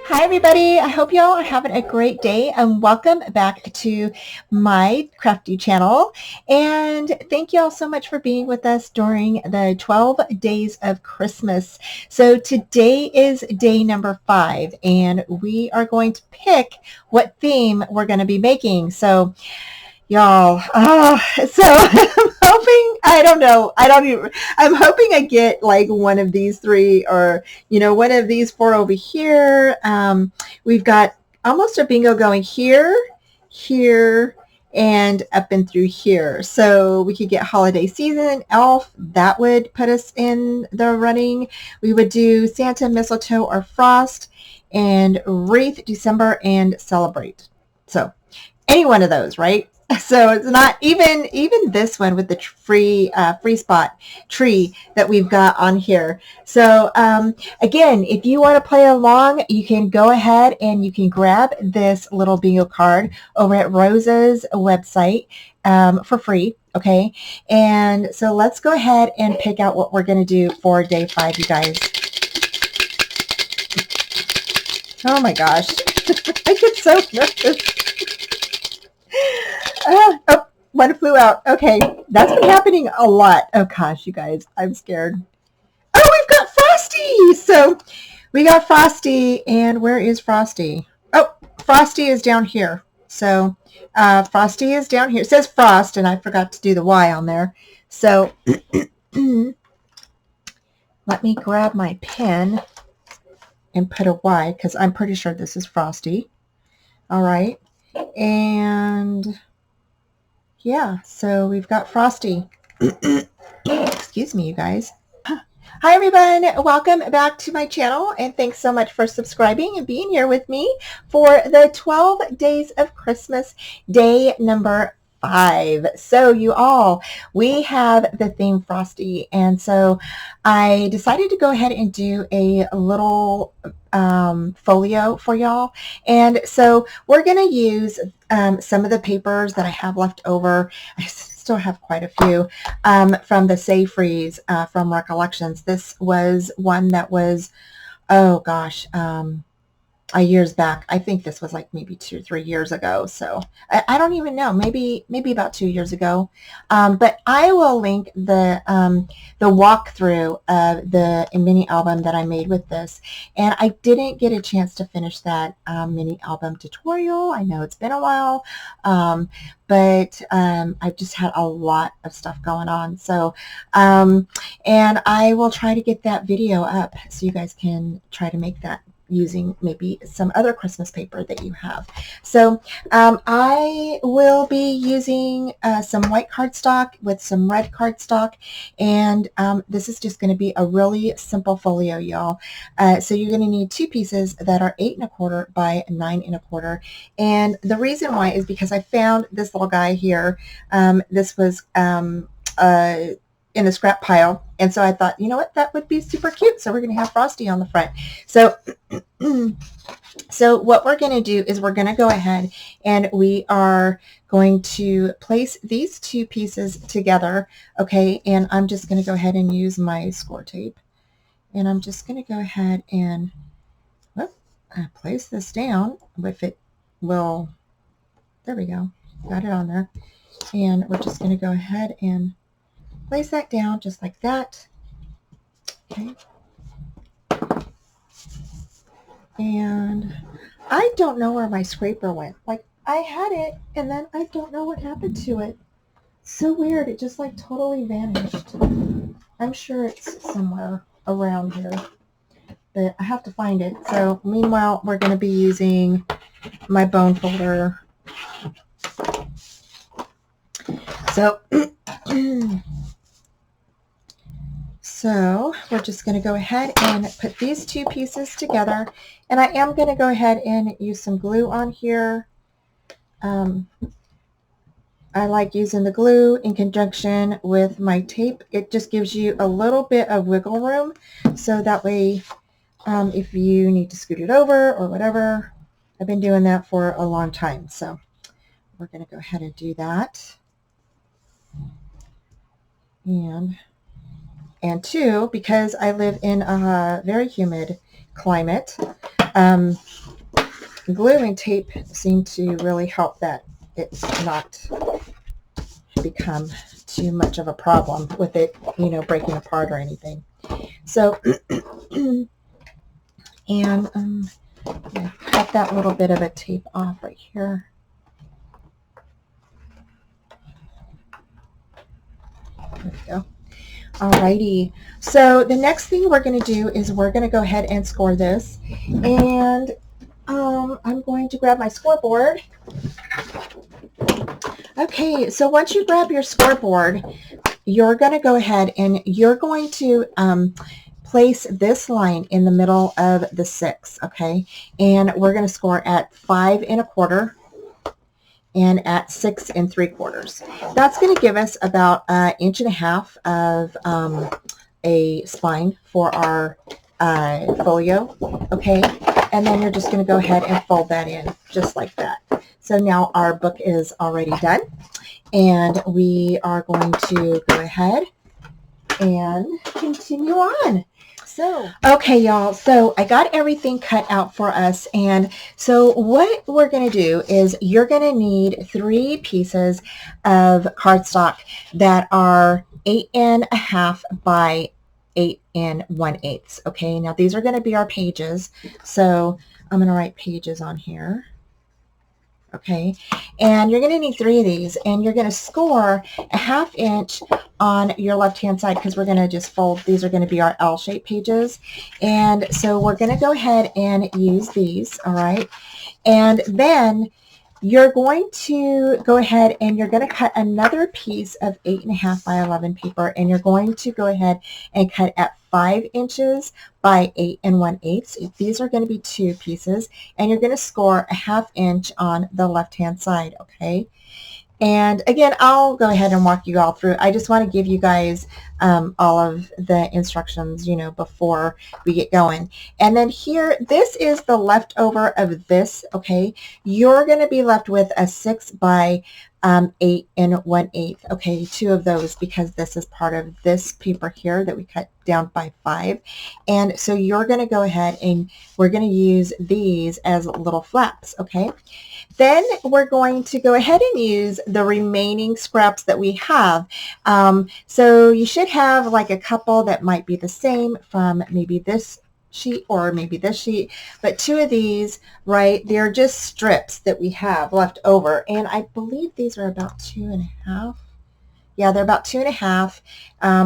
Hi, everybody. I hope y'all are having a great day and welcome back to my crafty channel. And thank you all so much for being with us during the 12 days of Christmas. So today is day number 5, and we are going to pick what theme we're going to be making. So y'all, so I'm hoping, I don't know, I'm hoping I get like one of these three or, one of these four over here. We've got almost a bingo going here, here, and up and through here. So we could get holiday season, elf, that would put us in the running. We would do Santa, mistletoe, or frost, and wreath, December, and celebrate. So any one of those, right? So it's not even this one with the free spot tree that we've got on here. So again, if you want to play along, you can go ahead and you can grab this little bingo card over at Rosa's website for free. Okay, and so let's go ahead and pick out what we're going to do for day 5, you guys. Oh my gosh, I get so nervous. Oh, one flew out. Okay, that's been happening a lot. Oh gosh, you guys, I'm scared. Oh, we've got Frosty. So we got Frosty, and where is Frosty? Oh, Frosty is down here. So Frosty is down here. It says Frost, and I forgot to do the Y on there. So let me grab my pen and put a Y because I'm pretty sure this is Frosty. All right, and yeah, so we've got Frosty. Excuse me, you guys. Hi, everyone. Welcome back to my channel, and thanks so much for subscribing and being here with me for the 12 days of Christmas, day number 5. So you all, we have the theme Frosty, and so I decided to go ahead and do a little folio for y'all. And so we're going to use some of the papers that I have left over. I still have quite a few from the Save Freeze from Recollections. This was one that was, oh gosh, years back. I think this was like maybe 2 or 3 years ago. So I don't even know, maybe about 2 years ago. But I will link the walkthrough of the mini album that I made with this. And I didn't get a chance to finish that mini album tutorial. I know it's been a while, but I've just had a lot of stuff going on. So, and I will try to get that video up so you guys can try to make that using maybe some other Christmas paper that you have. So I will be using some white cardstock with some red cardstock, and this is just going to be a really simple folio, y'all. So you're going to need 2 pieces that are 8 1/4 by 9 1/4, and the reason why is because I found this little guy here. This was in the scrap pile, and so I thought, you know what, that would be super cute. So we're going to have Frosty on the front. So so what we're going to do is we're going to go ahead and we are going to place these 2 pieces together. Okay, and I'm just going to go ahead and use my score tape, and I'm just going to go ahead and place this down. If it will, there we go, got it on there. And we're just going to go ahead and place that down just like that. Okay. And I don't know where my scraper went. Like, I had it, and then I don't know what happened to it. So weird. It just like totally vanished. I'm sure it's somewhere around here, but I have to find it. So meanwhile, we're going to be using my bone folder. So So we're just going to go ahead and put these 2 pieces together, and I am going to go ahead and use some glue on here. I like using the glue in conjunction with my tape. It just gives you a little bit of wiggle room, so that way if you need to scoot it over or whatever. I've been doing that for a long time, so we're going to go ahead and do that. And 2, because I live in a very humid climate, Glue and tape seem to really help that it's not become too much of a problem with it, breaking apart or anything. So, and I'm going to cut that little bit of a tape off right here. There we go. Alrighty. So the next thing we're going to do is we're going to go ahead and score this. And I'm going to grab my scoreboard. Okay, so once you grab your scoreboard, you're going to go ahead and you're going to place this line in the middle of the 6, okay? And we're going to score at 5 1/4 and at 6 3/4. That's going to give us about 1.5 inches of a spine for our folio, okay? And then you're just going to go ahead and fold that in just like that. So now our book is already done, and we are going to go ahead and continue on. So, okay, y'all, so I got everything cut out for us, and so what we're going to do is you're going to need 3 pieces of cardstock that are 8 1/2 by 8 1/8. Okay, now these are going to be our pages, so I'm going to write pages on here. Okay, and you're going to need 3 of these, and you're going to score a 1/2 inch on your left hand side because we're going to just fold. These are going to be our L-shaped pages, and so we're going to go ahead and use these. All right, and then you're going to go ahead and you're going to cut another piece of 8 1/2 by 11 paper, and you're going to go ahead and cut at 5 inches by 8 1/8. These are going to be 2 pieces, and you're going to score a 1/2 inch on the left hand side, okay? And again, I'll go ahead and walk you all through. I just want to give you guys all of the instructions, before we get going. And then here, this is the leftover of this, okay? You're going to be left with a 6 by 8 1/8, okay? 2 of those because this is part of this paper here that we cut down by 5. And so you're going to go ahead and we're going to use these as little flaps, okay? Then we're going to go ahead and use the remaining scraps that we have. So you should have like a couple that might be the same from maybe this sheet or maybe this sheet, but 2 of these, right, they're just strips that we have left over, and I believe these are about 2 1/2. Yeah, they're about 2 1/2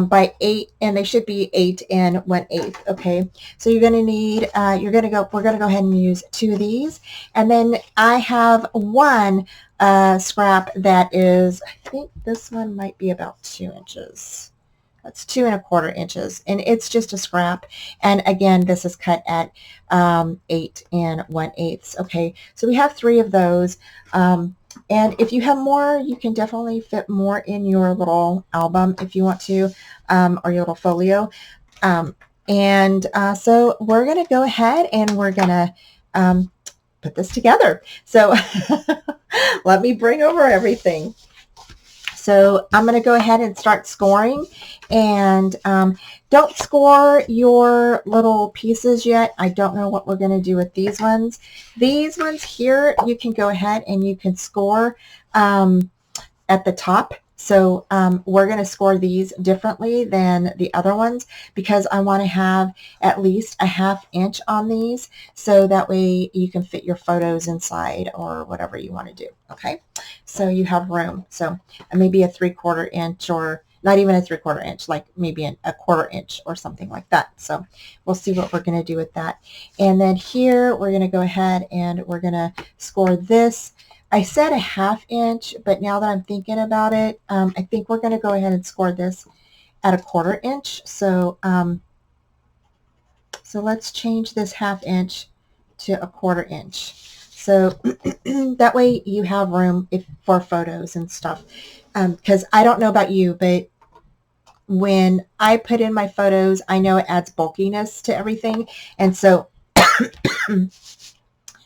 by 8, and they should be 8 1/8. Okay, so you're going to need, we're going to go ahead and use 2 of these, and then I have one scrap that is, I think this one might be about 2 inches. That's 2 1/4 inches, and it's just a scrap. And again, this is cut at 8 1/8. Okay, so we have 3 of those. And if you have more, you can definitely fit more in your little album if you want to, or your little folio. So we're going to go ahead and we're going to put this together. So let me bring over everything. So I'm going to go ahead and start scoring, and don't score your little pieces yet. I don't know what we're going to do with these ones. These ones here, you can go ahead and you can score at the top. So we're going to score these differently than the other ones because I want to have at least a 1/2 inch on these, so that way you can fit your photos inside or whatever you want to do. Okay, so you have room. So maybe a 3/4 inch, or not even a 3/4 inch, like maybe a 1/4 inch or something like that. So we'll see what we're going to do with that. And then here we're going to go ahead and we're going to score this. I said a 1/2 inch, but now that I'm thinking about it, I think we're going to go ahead and score this at a 1/4 inch. So, so let's change this 1/2 inch to a 1/4 inch. So that way you have room for photos and stuff. Because I don't know about you, but when I put in my photos, I know it adds bulkiness to everything. And so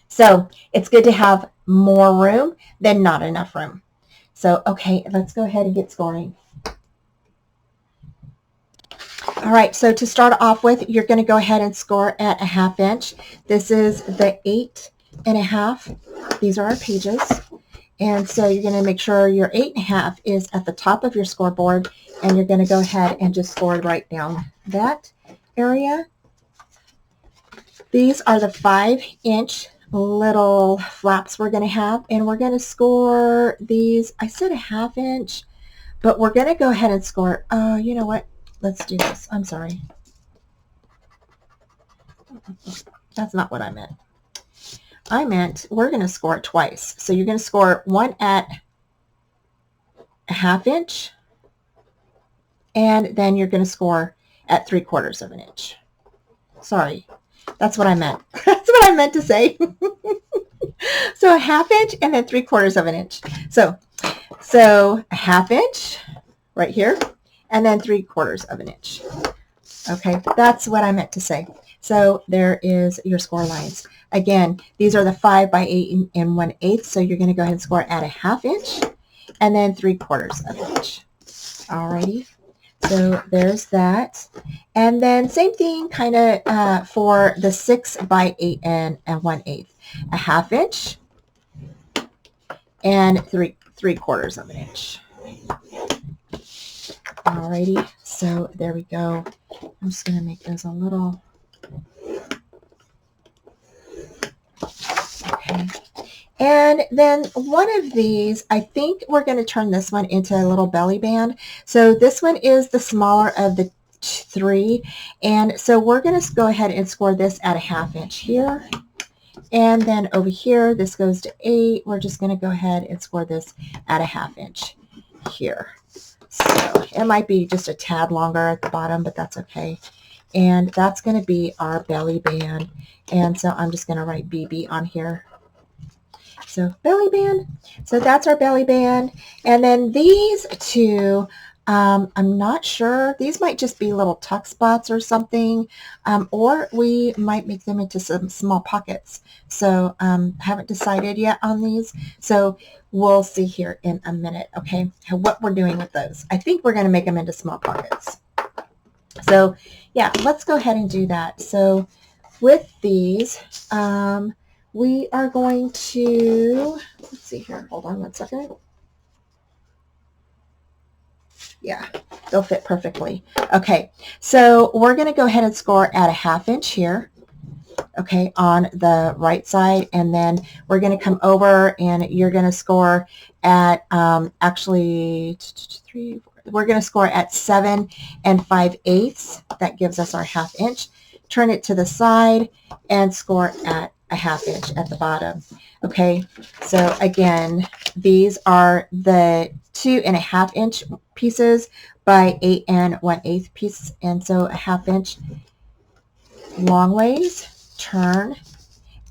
so it's good to have more room than not enough room. So, okay, let's go ahead and get scoring. All right, so to start off with, you're going to go ahead and score at a 1/2 inch. This is the 8.5. These are our pages. And so you're going to make sure your 8.5 is at the top of your scoreboard, and you're going to go ahead and just score right down that area. These are the 5-inch little flaps we're going to have, and we're going to score these. I said a 1/2 inch, but we're going to go ahead and score. You know what? Let's do this. I'm sorry. That's not what I meant. I meant we're going to score it twice. So you're going to score one at a 1/2 inch, and then you're going to score at 3/4 of an inch. Sorry, that's what I meant. That's what I meant to say. So a 1/2 inch and then 3/4 of an inch. So a 1/2 inch right here, and then 3/4 of an inch. Okay, that's what I meant to say. So there is your score lines. Again, these are the 5 by 8 and 1/8. So you're going to go ahead and score at a 1/2 inch and then 3/4 of an inch. Alrighty. So there's that. And then same thing kind of for the 6 by 8 and 1/8. A 1/2 inch and 3/4 of an inch. Alrighty, so there we go. I'm just going to make those a little. Okay. And then one of these, I think we're going to turn this one into a little belly band. So this one is the smaller of the 3. And so we're going to go ahead and score this at a 1/2 inch here. And then over here, this goes to 8. We're just going to go ahead and score this at a 1/2 inch here. So it might be just a tad longer at the bottom, but that's okay. And that's going to be our belly band. And so I'm just going to write BB on here. So belly band. So that's our belly band. And then these two, I'm not sure. These might just be little tuck spots or something, or we might make them into some small pockets. So haven't decided yet on these. So we'll see here in a minute, okay, what we're doing with those. I think we're going to make them into small pockets. So yeah, let's go ahead and do that. So with these, we are going to, let's see here, hold on one second. Yeah, they'll fit perfectly. Okay, so we're going to go ahead and score at a 1/2 inch here, okay, on the right side, and then we're going to come over and you're going to score at, actually, 3, 4, we're going to score at 7 5/8. That gives us our 1/2 inch. Turn it to the side and score at a 1/2 inch at the bottom. Okay, so again, these are the 2 1/2 inch pieces by 8 1/8 pieces, and so a 1/2 inch long ways, turn,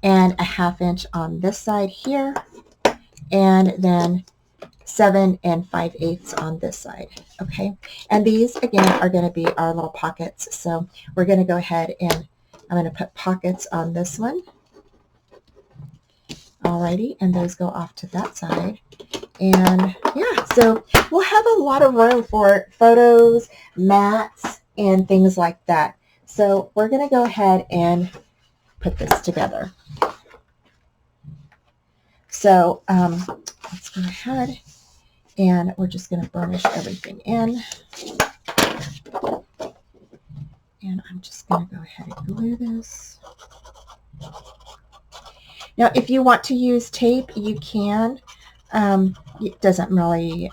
and a 1/2 inch on this side here, and then 7 5/8 on this side. Okay, and these again are going to be our little pockets. So we're going to go ahead and I'm going to put pockets on this one. Alrighty, and those go off to that side. And yeah, so we'll have a lot of room for photos, mats, and things like that. So we're going to go ahead and put this together. So let's go ahead and we're just going to burnish everything in. And I'm just going to go ahead and glue this. Now, if you want to use tape, you can. It doesn't really,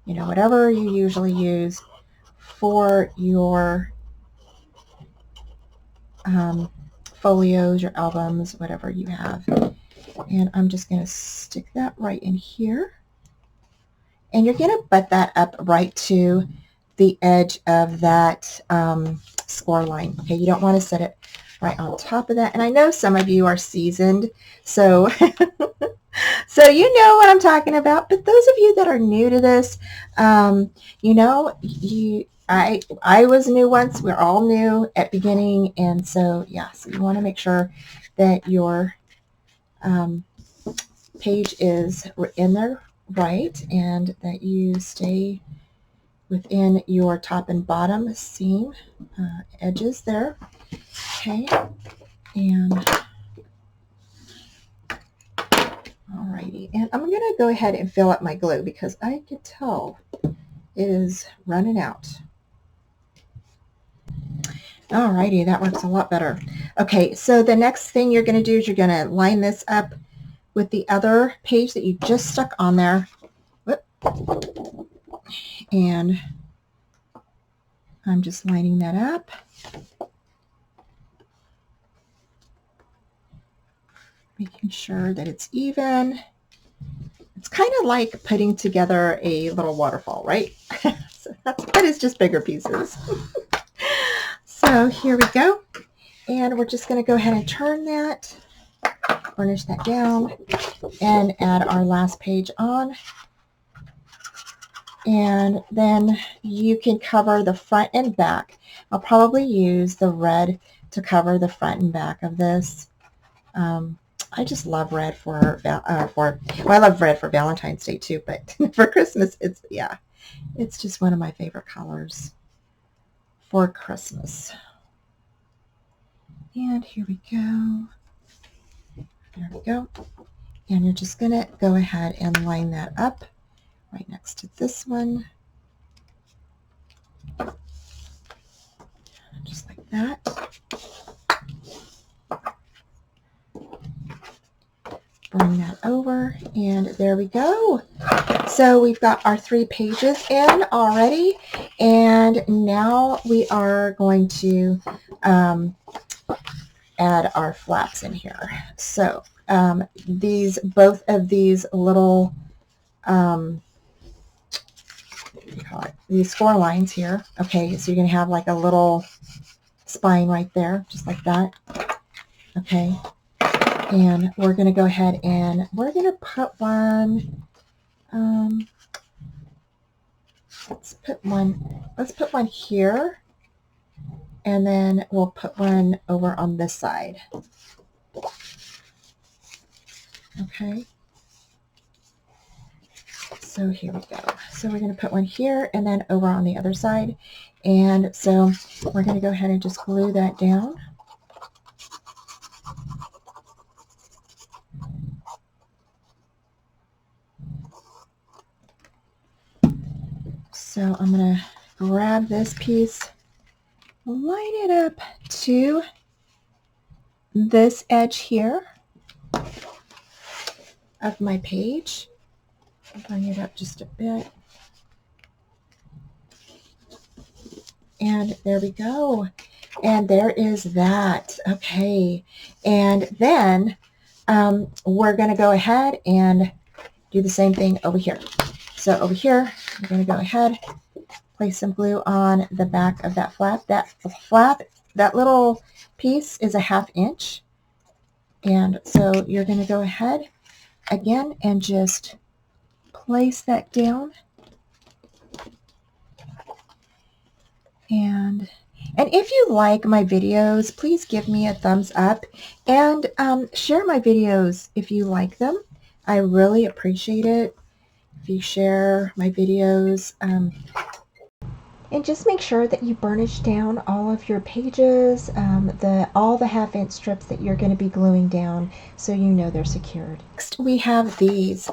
you know, whatever you usually use for your folios, your albums, whatever you have. And I'm just going to stick that right in here. And you're going to butt that up right to the edge of that score line. Okay, you don't want to set it right on top of that. And I know some of you are seasoned, so so you know what I'm talking about. But those of you that are new to this, you know, I was new once. We're all new at beginning, and so yeah, so you want to make sure that your page is in there right, and that you stay, you know, right on top of that. And I'm just going to go ahead and glue this. And you're going to butt that up right to the edge of that score line. Okay, you don't want to set it right on top of that. And I know some of you are seasoned, so you know what I'm talking about. But those of you that are new to this, you know, I was new once. We're all new at beginning, and so yeah, so you want to make sure that your page is in there right, and that you stay within your top and bottom seam edges there. Okay, and alrighty, and I'm going to go ahead and fill up my glue because I can tell it is running out. Alrighty, that works a lot better. Okay, so the next thing you're going to do is you're going to line this up with the other page that you just stuck on there. Whoop. And I'm just lining that up. Making sure that it's even. It's kind of like putting together a little waterfall, right? But it's just bigger pieces. So here we go. And we're just going to go ahead and turn that, burnish that down, and add our last page on. And then you can cover the front and back. I'll probably use the red to cover the front and back of this. I just love red well, I love red for Valentine's Day too, but for Christmas, it's just one of my favorite colors for Christmas. And here we go. There we go. And you're just going to go ahead and line that up right next to this one. Just like that. Bring that over, and there we go. So we've got our 3 pages in already, and now we are going to add our flaps in here. So both of these little these 4 lines here. Okay, so you're going to have like a little spine right there, just like that. Okay, and we're going to go ahead and we're going to put one. Let's put one here, and then we'll put one over on this side. Okay. So here we go. So we're going to put one here and then over on the other side. And so we're going to go ahead and just glue that down. So I'm going to grab this piece, line it up to this edge here of my page. Bring it up just a bit. And there we go. And there is that. Okay. And then we're going to go ahead and do the same thing over here. So over here, we're going to go ahead, place some glue on the back of that flap. That little piece is a 1/2 inch. And so you're going to go ahead again and just place that down. And if you like my videos, please give me a thumbs up and share my videos if you like them. I really appreciate it if you share my videos. And just make sure that you burnish down all of your pages, all the 1/2 inch strips that you're going to be gluing down so you know they're secured. Next we have these.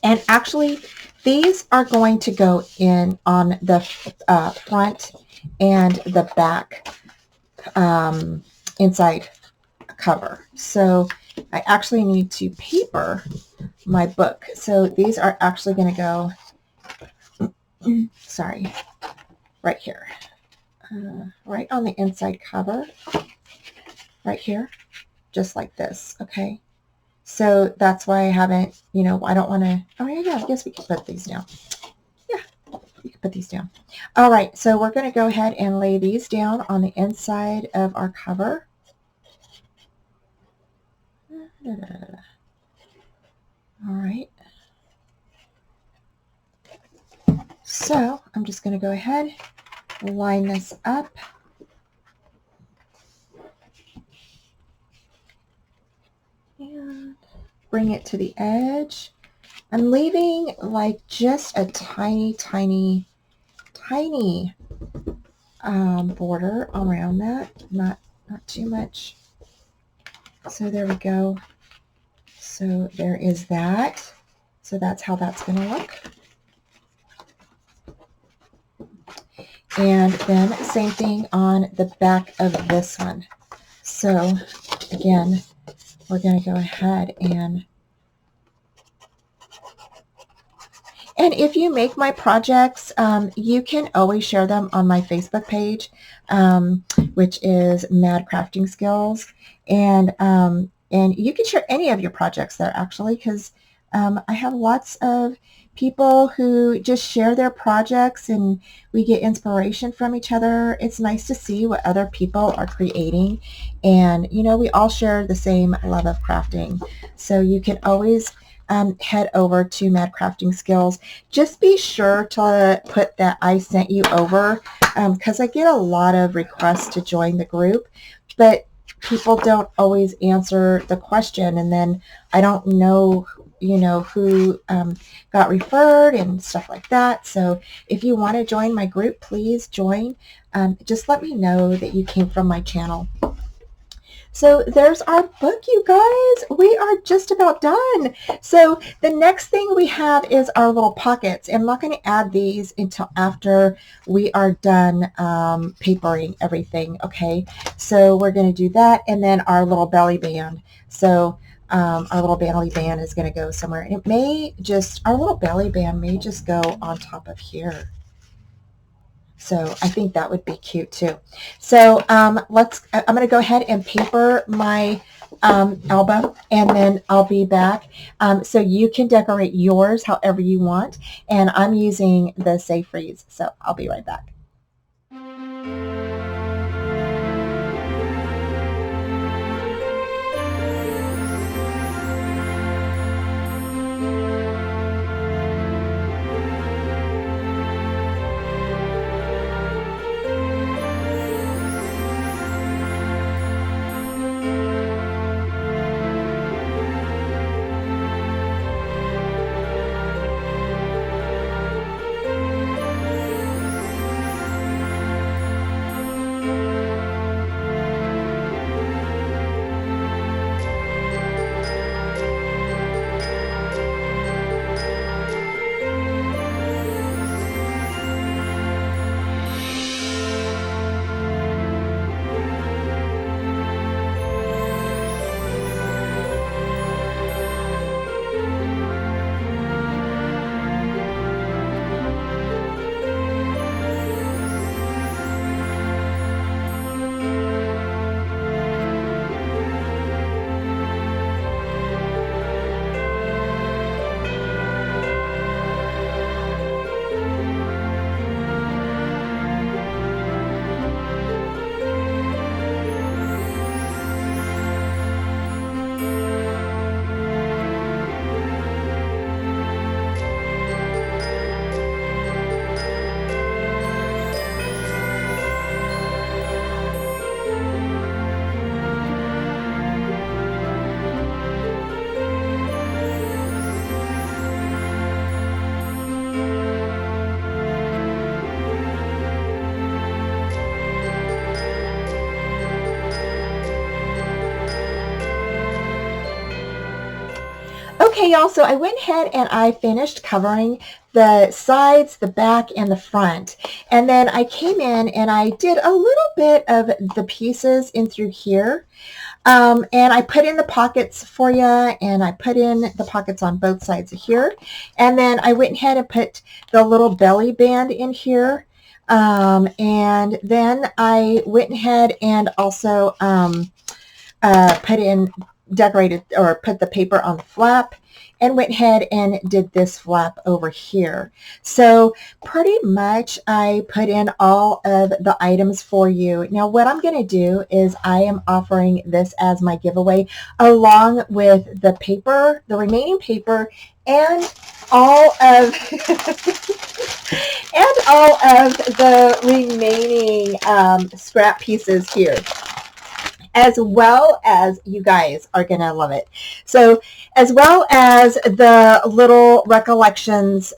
And actually, these are going to go in on the front and the back inside cover. So I actually need to paper my book. So these are actually going to go, sorry, right here, right on the inside cover, right here, just like this, okay? So that's why I haven't, I don't want to, oh yeah, I guess we can put these down. Yeah, we can put these down. All right, so we're going to go ahead and lay these down on the inside of our cover. All right. So I'm just going to go ahead, line this up. And bring it to the edge. I'm leaving like just a tiny, tiny tiny border around that, not too much. So there we go. So there is that. So that's how that's going to look. And then same thing on the back of this one. So again, we're going to go ahead and if you make my projects, you can always share them on my Facebook page, which is Mad Crafting Skills. And you can share any of your projects there, actually, because I have lots of people who just share their projects and we get inspiration from each other. It's nice to see what other people are creating. And, you know, we all share the same love of crafting. So you can always head over to Mad Crafting Skills. Just be sure to put that I sent you over, because I get a lot of requests to join the group, but people don't always answer the question, and then I don't know, you know, who got referred and stuff like that. So if you want to join my group, please join. Just let me know that you came from my channel. So there's our book, you guys. We are just about done. So the next thing we have is our little pockets. I'm not going to add these until after we are done papering everything, okay? So we're going to do that, and then our little belly band. So our little belly band is going to go somewhere. It may just, our little belly band may just go on top of here. So I think that would be cute too. So I'm going to go ahead and paper my album, and then I'll be back. So you can decorate yours however you want. And I'm using the Safe Freeze. So I'll be right back. Okay, y'all, so I went ahead and I finished covering the sides, the back, and the front. And then I came in and I did a little bit of the pieces in through here. And I put in the pockets for you, and I put in the pockets on both sides of here. And then I went ahead and put the little belly band in here. And then I went ahead and also decorated or put the paper on the flap, and went ahead and did this flap over here. So pretty much I put in all of the items for you. Now what I'm going to do is I am offering this as my giveaway, along with the paper, the remaining paper, and all of and all of the remaining scrap pieces here, as well as, you guys are going to love it. So as well as the little Recollections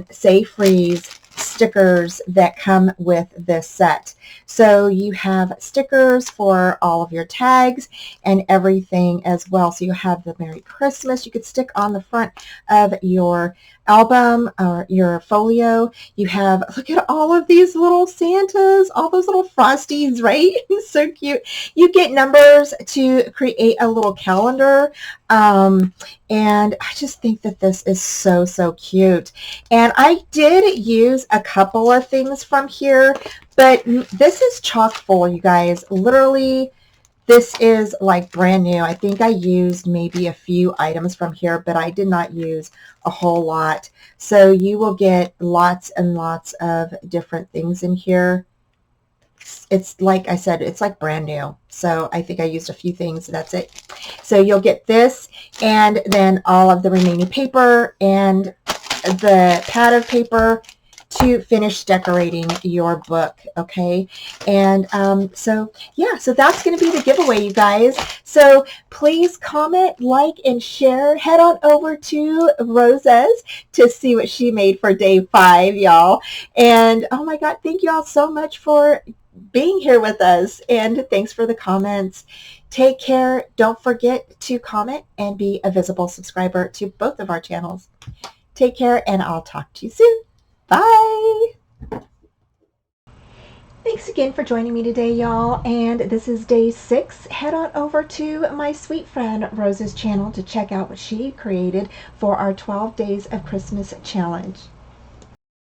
Safe Freeze stickers that come with this set. So you have stickers for all of your tags and everything as well. So you have the Merry Christmas you could stick on the front of your album or your folio. You have, look at all of these little Santas, all those little Frosties, right? So cute. You get numbers to create a little calendar. And I just think that this is so, so cute. And I did use a couple of things from here, but this is chock full, you guys. Literally, this is like brand new. I think I used maybe a few items from here, but I did not use a whole lot. So you will get lots and lots of different things in here. It's like I said, it's like brand new. So I think I used a few things. That's it. So you'll get this and then all of the remaining paper and the pad of paper to finish decorating your book. Okay. And so yeah, so that's going to be the giveaway, you guys. So please comment, like, and share. Head on over to Rosa's to see what she made for day 5, y'all. And oh my God, thank you all so much for being here with us, and thanks for the comments. Take care. Don't forget to comment and be a visible subscriber to both of our channels. Take care, and I'll talk to you soon. Bye. Thanks again for joining me today, y'all. And this is day 6. Head on over to my sweet friend Rosa's channel to check out what she created for our 12 Days of Christmas challenge.